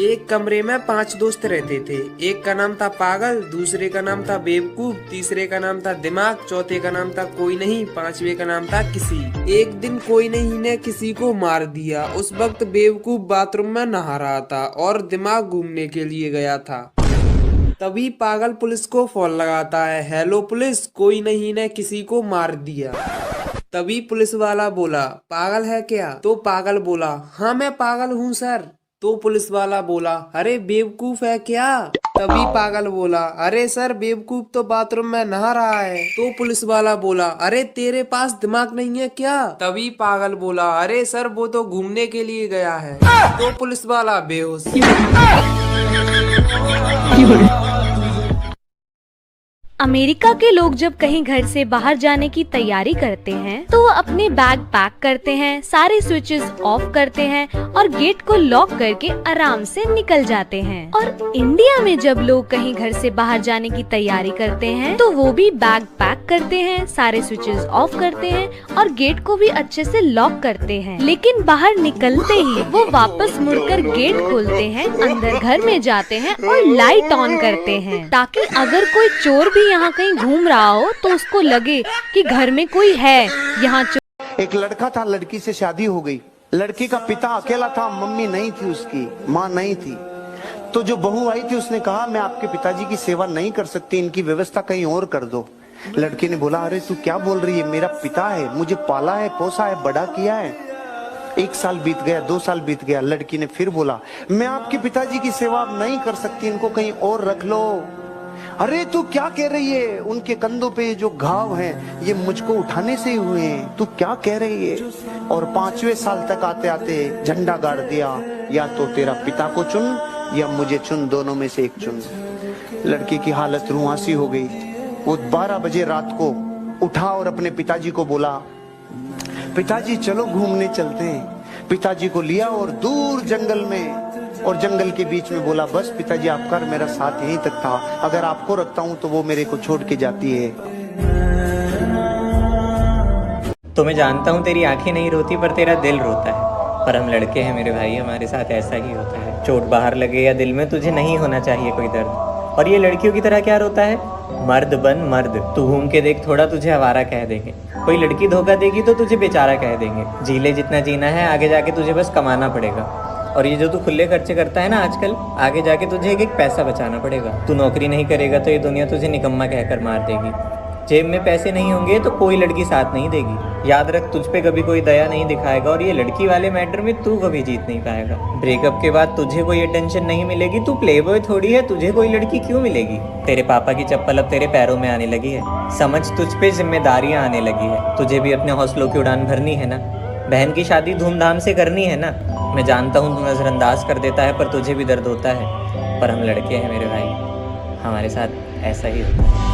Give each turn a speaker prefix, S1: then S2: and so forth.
S1: एक कमरे में 5 दोस्त रहते थे। एक का नाम था पागल, दूसरे का नाम था बेवकूफ, तीसरे का नाम था दिमाग, चौथे का नाम था कोई नहीं, पांचवे का नाम था किसी। एक दिन कोई नहीं ने किसी को मार दिया। उस वक्त बेवकूफ बाथरूम में नहा रहा था और दिमाग घूमने के लिए गया था। तभी पागल पुलिस को फोन लगाता है, हेलो पुलिस, कोई नहीं ने किसी को मार दिया। तभी पुलिस वाला बोला, पागल है क्या? तो पागल बोला, हाँ मैं पागल हूँ सर। तो पुलिस वाला बोला, अरे बेवकूफ है क्या? तभी पागल बोला, अरे सर बेवकूफ तो बाथरूम में नहा रहा है। तो पुलिस वाला बोला, अरे तेरे पास दिमाग नहीं है क्या? तभी पागल बोला, अरे सर वो तो घूमने के लिए गया है। तो पुलिस वाला बेहोश।
S2: अमेरिका के लोग जब कहीं घर से बाहर जाने की तैयारी करते हैं तो वो अपने बैग पैक करते हैं, सारे स्विचेस ऑफ करते हैं और गेट को लॉक करके आराम से निकल जाते हैं। और इंडिया में जब लोग कहीं घर से बाहर जाने की तैयारी करते हैं तो वो भी बैग पैक करते हैं, सारे स्विचेस ऑफ करते हैं और गेट को भी अच्छे से लॉक करते हैं। लेकिन बाहर निकलते ही वो वापस मुड़कर गेट खोलते हैं, अंदर घर में जाते हैं और लाइट ऑन करते हैं ताकि अगर कोई चोर भी यहाँ कहीं घूम रहा हो तो उसको लगे कि घर में कोई है। यहाँ
S3: एक लड़का था, लड़की से शादी हो गई। लड़की का पिता अकेला था, मम्मी नहीं थी, उसकी माँ नहीं थी। तो जो बहू आई थी उसने कहा, मैं आपके पिताजी की सेवा नहीं कर सकती, इनकी व्यवस्था कहीं और कर दो। लड़की ने बोला, अरे तू क्या बोल रही है, मेरा पिता है, मुझे पाला है, पोसा है, बड़ा किया है। 1 साल बीत गया, 2 साल बीत गया। लड़की ने फिर बोला, मैं आपके पिताजी की सेवा नहीं कर सकती, इनको कहीं और रख लो। अरे तू क्या कह रही है, उनके कंधों पे जो घाव हैं ये मुझको उठाने से हुए हैं, तू क्या कह रही है? और 5वें साल तक आते आते झंडा गाड़ दिया, या तो तेरा पिता को चुन या मुझे चुन, दोनों में से एक चुन। लड़की की हालत रुआंसी हो गई। वो 12 बजे रात को उठा और अपने पिताजी को बोला, पिताजी चलो घूमने चलते हैं। पिताजी को लिया और दूर जंगल में, और जंगल के बीच में बोला, बस पिताजी आपका मेरा साथ यहीं तक था, अगर आपको रखता हूँ तो वो मेरे को छोड़ के जाती है।
S4: तो मैं जानता हूँ तेरी आंखें नहीं रोती पर तेरा दिल रोता है, पर हम लड़के हैं मेरे भाई, हमारे साथ ऐसा ही होता है। चोट बाहर लगे या दिल में, तुझे नहीं होना चाहिए कोई दर्द। और ये लड़कियों की तरह क्या रोता है? मर्द बन मर्द, तू घूम के देख, थोड़ा तुझे आवारा कह देंगे। कोई लड़की धोखा देगी तो तुझे बेचारा कह देंगे। जी ले जितना जीना है, आगे जाके तुझे बस कमाना पड़ेगा। और ये जो तू खुले खर्चे करता है ना आजकल, आगे जाके तुझे एक पैसा बचाना पड़ेगा। तू नौकरी नहीं करेगा तो ये दुनिया तुझे निकम्मा कहकर मार देगी। जेब में पैसे नहीं होंगे तो कोई लड़की साथ नहीं देगी। याद रख, तुझ पे कभी कोई दया नहीं दिखाएगा, और ये लड़की वाले मैटर में तू कभी जीत नहीं पाएगा। ब्रेकअप के बाद तुझे कोई अटेंशन नहीं मिलेगी, तू प्लेबॉय थोड़ी है, तुझे कोई लड़की क्यों मिलेगी? तेरे पापा की चप्पल अब तेरे पैरों में आने लगी है, समझ तुझ पे जिम्मेदारियां आने लगी है। तुझे भी अपने हौसलों की उड़ान भरनी है ना, बहन की शादी धूमधाम से करनी है ना। मैं जानता हूँ तू नज़रअंदाज कर देता है, पर तुझे भी दर्द होता है। पर हम लड़के हैं मेरे भाई, हमारे साथ ऐसा ही होता है।